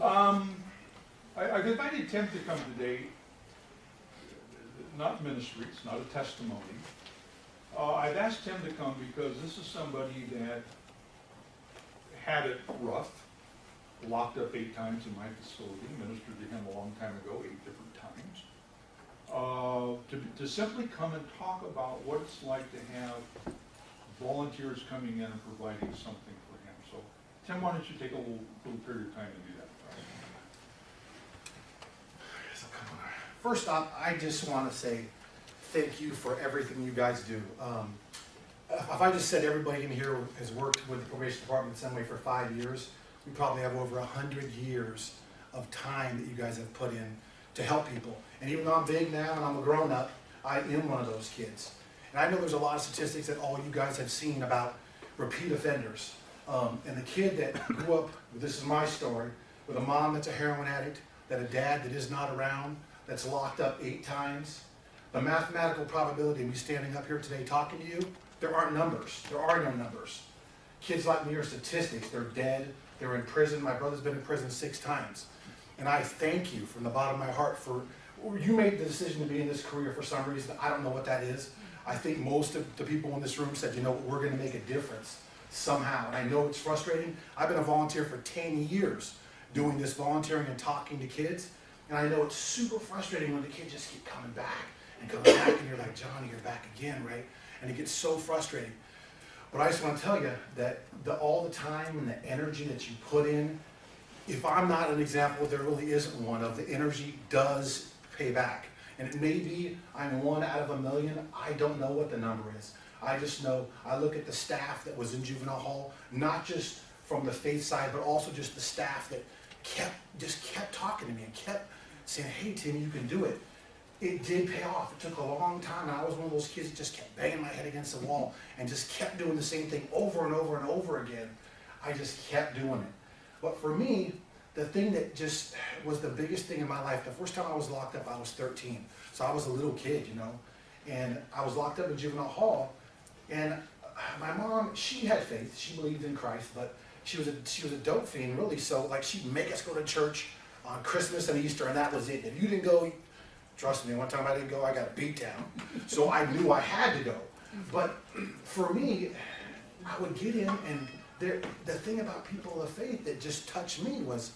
I've invited Tim to come today, not ministry, it's not a testimony. I've asked Tim to come because this is somebody that had it rough, locked up 8 times in my facility, ministered to him a long time ago, 8 different times. To simply come and talk about what it's like to have volunteers coming in and providing something for him. So, Tim, why don't you take a little period of time to do that? First off, I just want to say thank you for everything you guys do. If I just said everybody in here has worked with the probation department in some way for 5 years, we probably have over 100 years of time that you guys have put in to help people. And even though I'm big now and I'm a grown-up, I am one of those kids. And I know there's a lot of statistics that all you guys have seen about repeat offenders. And the kid that grew up, this is my story, with a mom that's a heroin addict, that a dad that is not around, that's locked up 8 times. The mathematical probability of me standing up here today talking to you, there aren't numbers. There are no numbers. Kids like me are statistics. They're dead. They're in prison. My brother's been in prison 6 times. And I thank you from the bottom of my heart for, you made the decision to be in this career for some reason. I don't know what that is. I think most of the people in this room said, you know, we're going to make a difference somehow. And I know it's frustrating. I've been a volunteer for 10 years doing this volunteering and talking to kids. And I know it's super frustrating when the kids just keep coming back and coming back, and you're like, Johnny, you're back again, right? And it gets so frustrating. But I just want to tell you that all the time and the energy that you put in, if I'm not an example, there really isn't one of the energy does pay back. And it may be I'm 1 out of 1,000,000. I don't know what the number is. I just know I look at the staff that was in juvenile hall, not just from the faith side, but also just the staff that kept talking to me and kept saying, hey, Tim, you can do it. It did pay off. It took a long time. And I was one of those kids that just kept banging my head against the wall and just kept doing the same thing over and over and over again. I just kept doing it. But for me, the thing that just was the biggest thing in my life, the first time I was locked up, I was 13. So I was a little kid, you know. And I was locked up in juvenile hall. And my mom, she had faith. She believed in Christ, but she was a dope fiend, really. So like she'd make us go to church on Christmas and Easter, and that was it. If you didn't go, trust me, one time I didn't go, I got beat down. So I knew I had to go. But for me, I would get in, and the thing about people of faith that just touched me was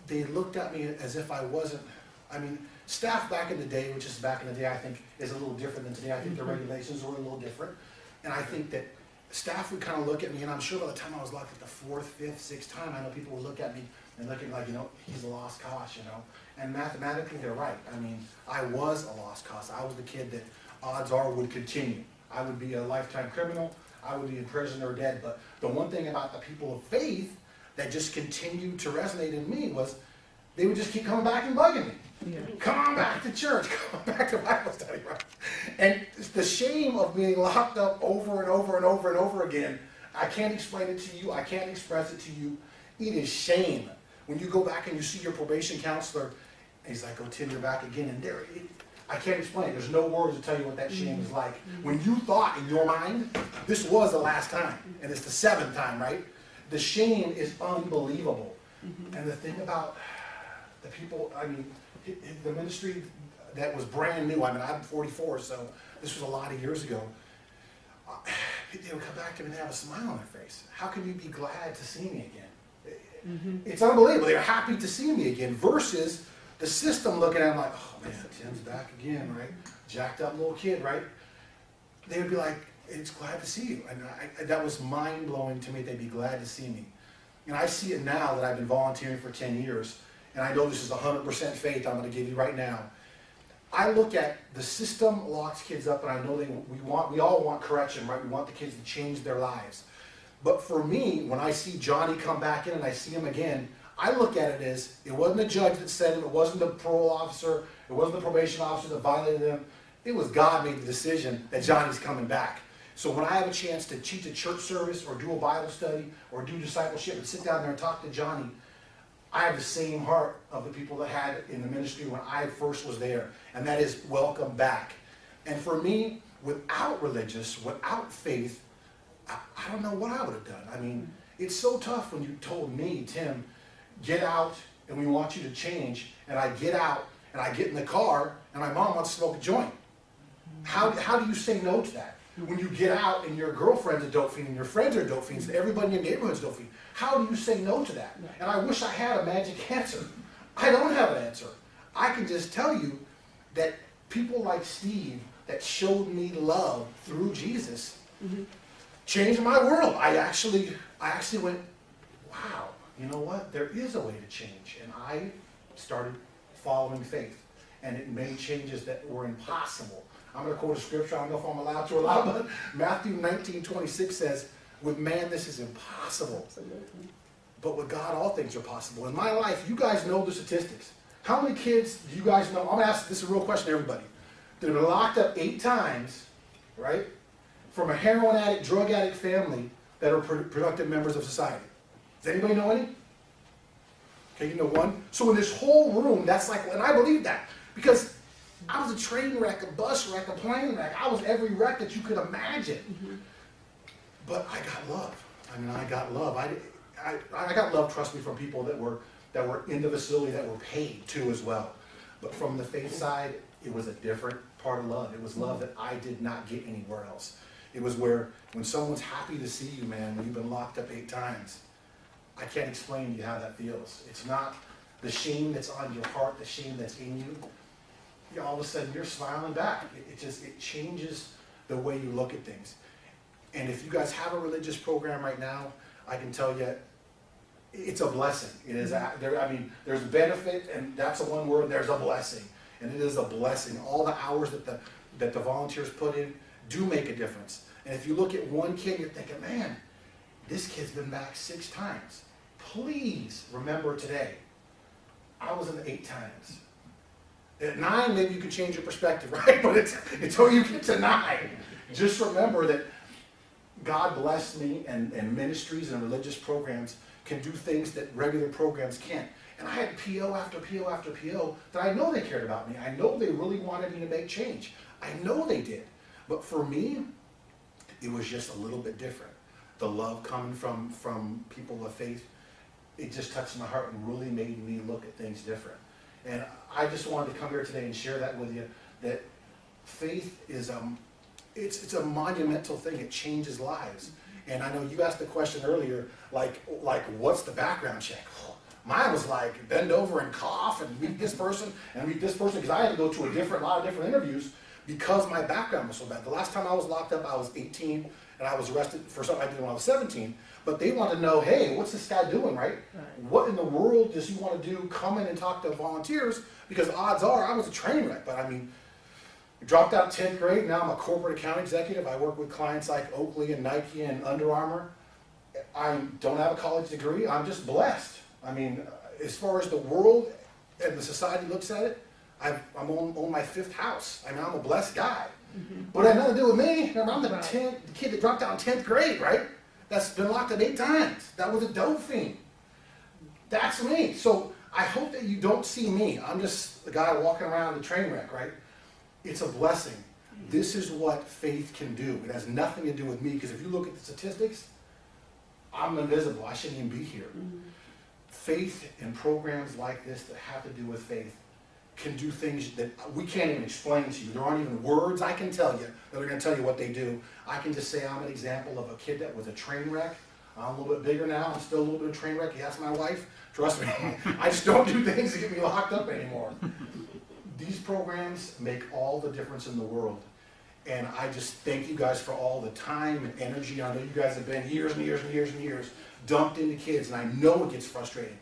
they looked at me as if I wasn't, I mean, staff back in the day, which is back in the day, I think is a little different than today. I think the regulations were a little different. And I think that staff would kind of look at me, and I'm sure by the time I was locked at the 4th, 5th, 6th time, I know people would look at me and look at me like, you know, he's a lost cause, you know. And mathematically, they're right. I mean, I was a lost cause. I was the kid that odds are would continue. I would be a lifetime criminal. I would be in prison or dead. But the one thing about the people of faith that just continued to resonate in me was they would just keep coming back and bugging me. Yeah. Come on back to church, come on back to Bible study, right? And the shame of being locked up over and over and over and over again, I can't explain it to you, I can't express it to you. It is shame. When you go back and you see your probation counselor, and he's like, oh, Tim, you're back again, and I can't explain it. There's no words to tell you what that shame is like. When you thought in your mind, this was the last time, and it's the 7th time, right? The shame is unbelievable. And the thing about the people, I mean, the ministry that was brand new, I mean, I'm 44, so this was a lot of years ago. They would come back to me and have a smile on their face. How can you be glad to see me again? It's unbelievable. They're happy to see me again versus the system looking at them like, oh man, Tim's back again, right? Jacked up little kid, right? They would be like, it's glad to see you. And that was mind-blowing to me. They'd be glad to see me. And I see it now that I've been volunteering for 10 years. And I know this is 100% faith I'm going to give you right now. I look at the system locks kids up, and I know we all want correction, right? We want the kids to change their lives. But for me, when I see Johnny come back in and I see him again, I look at it as it wasn't the judge that said him, it wasn't the parole officer, it wasn't the probation officer that violated him. It was God made the decision that Johnny's coming back. So when I have a chance to teach a church service or do a Bible study or do discipleship and sit down there and talk to Johnny, I have the same heart of the people that had in the ministry when I first was there, and that is welcome back. And for me, without faith, I don't know what I would have done. I mean, it's so tough when you told me, Tim, get out and we want you to change, and I get out and I get in the car and my mom wants to smoke a joint. How do you say no to that? When you get out and your girlfriend's a dope fiend and your friends are dope fiends and everybody in your neighborhood's dope fiend, how do you say no to that? And I wish I had a magic answer. I don't have an answer. I can just tell you that people like Steve that showed me love through Jesus changed my world. I actually went, wow, you know what? There is a way to change. And I started following faith. And it made changes that were impossible. I'm going to quote a scripture. I don't know if I'm allowed to or not, but Matthew 19:26 says, with man this is impossible. But with God all things are possible. In my life, you guys know the statistics. How many kids do you guys know? I'm going to ask, this is a real question to everybody. That have been locked up 8 times, right? From a heroin addict, drug addict family that are productive members of society. Does anybody know any? Okay, you know one. So in this whole room, that's like, and I believe that. Because I was a train wreck, a bus wreck, a plane wreck. I was every wreck that you could imagine. But I got love. I mean, I got love. I got love, trust me, from people that were in the facility that were paid too as well. But from the faith side, it was a different part of love. It was love that I did not get anywhere else. It was where when someone's happy to see you, man, when you've been locked up 8 times, I can't explain to you how that feels. It's not the shame that's on your heart, the shame that's in you. All of a sudden you're smiling back. It changes the way you look at things. And if you guys have a religious program right now, I can tell you it's a blessing. It is. There's benefit, and that's the one word. There's a blessing, and it is a blessing. All the hours that the volunteers put in do make a difference. And if you look at one kid, you're thinking, man, this kid's been back 6 times. Please remember today, I was in 8 times. At 9, maybe you can change your perspective, right? But it's until you get to 9. Just remember that God blessed me, and ministries and religious programs can do things that regular programs can't. And I had PO after PO after PO that I know they cared about me. I know they really wanted me to make change. I know they did. But for me, it was just a little bit different. The love coming from people of faith, it just touched my heart and really made me look at things different. And I just wanted to come here today and share that with you, that faith is it's a monumental thing. It changes lives. And I know you asked the question earlier, like what's the background check? Mine was like bend over and cough and meet this person and meet this person, because I had to go to a lot of different interviews because my background was so bad. The last time I was locked up, I was 18 and I was arrested for something I did when I was 17. But they want to know, hey, what's this guy doing, right? What in the world does he want to do? Come in and talk to volunteers, because odds are I was a train wreck. But I mean, I dropped out 10th grade. Now I'm a corporate account executive. I work with clients like Oakley and Nike and Under Armour. I don't have a college degree. I'm just blessed. I mean, as far as the world and the society looks at it, I'm on my 5th house. I mean, I'm a blessed guy. But it had nothing to do with me. Remember, I'm the kid that dropped out in 10th grade, right? That's been locked up 8 times. That was a dope fiend. That's me. So I hope that you don't see me. I'm just the guy walking around the train wreck, right? It's a blessing. This is what faith can do. It has nothing to do with me, because if you look at the statistics, I'm invisible. I shouldn't even be here. Faith and programs like this that have to do with faith can do things that we can't even explain to you. There aren't even words I can tell you that are going to tell you what they do. I can just say I'm an example of a kid that was a train wreck. I'm a little bit bigger now. I'm still a little bit of a train wreck. You ask my wife, trust me, I just don't do things to get me locked up anymore. These programs make all the difference in the world. And I just thank you guys for all the time and energy. I know you guys have been years and years and years and years dumped into kids, and I know it gets frustrating.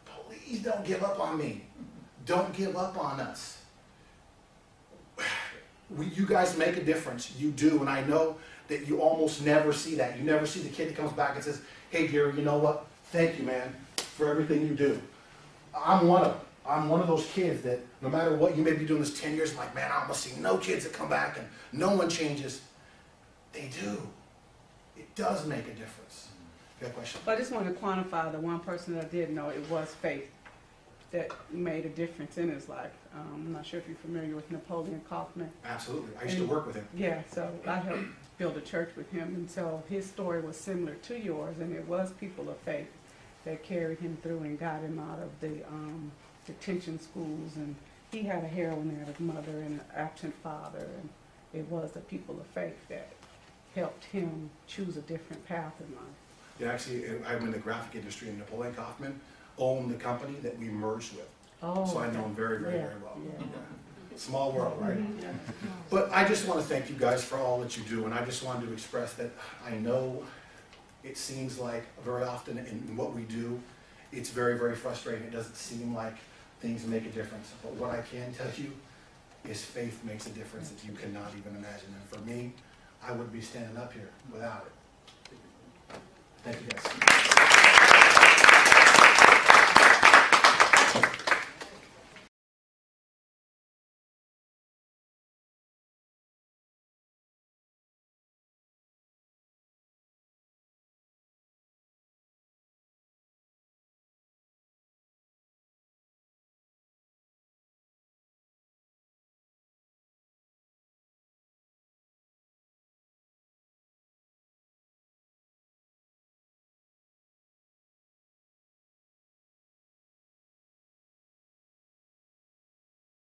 Please don't give up on me. Don't give up on us. You guys make a difference. You do, and I know that you almost never see that. You never see the kid that comes back and says, hey, Gary, you know what? Thank you, man, for everything you do. I'm one of them. I'm one of those kids that no matter what, you may be doing this 10 years, I'm like, man, I must see no kids that come back and no one changes. They do. It does make a difference. You got a question? I just wanted to quantify the one person that I did know it was faith that made a difference in his life. I'm not sure if you're familiar with Napoleon Kaufman. Absolutely. I used to work with him. Yeah, so I helped build a church with him, and so his story was similar to yours, and it was people of faith that carried him through and got him out of the detention schools. And he had a heroin addict mother and an absent father, and it was the people of faith that helped him choose a different path in life. Yeah, actually, I'm in the graphic industry, and Napoleon Kaufman owned the company that we merged with. Oh, So I know him very, very, yeah, very well. yeah. Yeah. Small world, right? Yeah. But I just want to thank you guys for all that you do, and I just wanted to express that I know it seems like very often in what we do, it's very, very frustrating. It doesn't seem like things make a difference. But what I can tell you is faith makes a difference that you cannot even imagine. And for me, I wouldn't be standing up here without it. Thank you guys.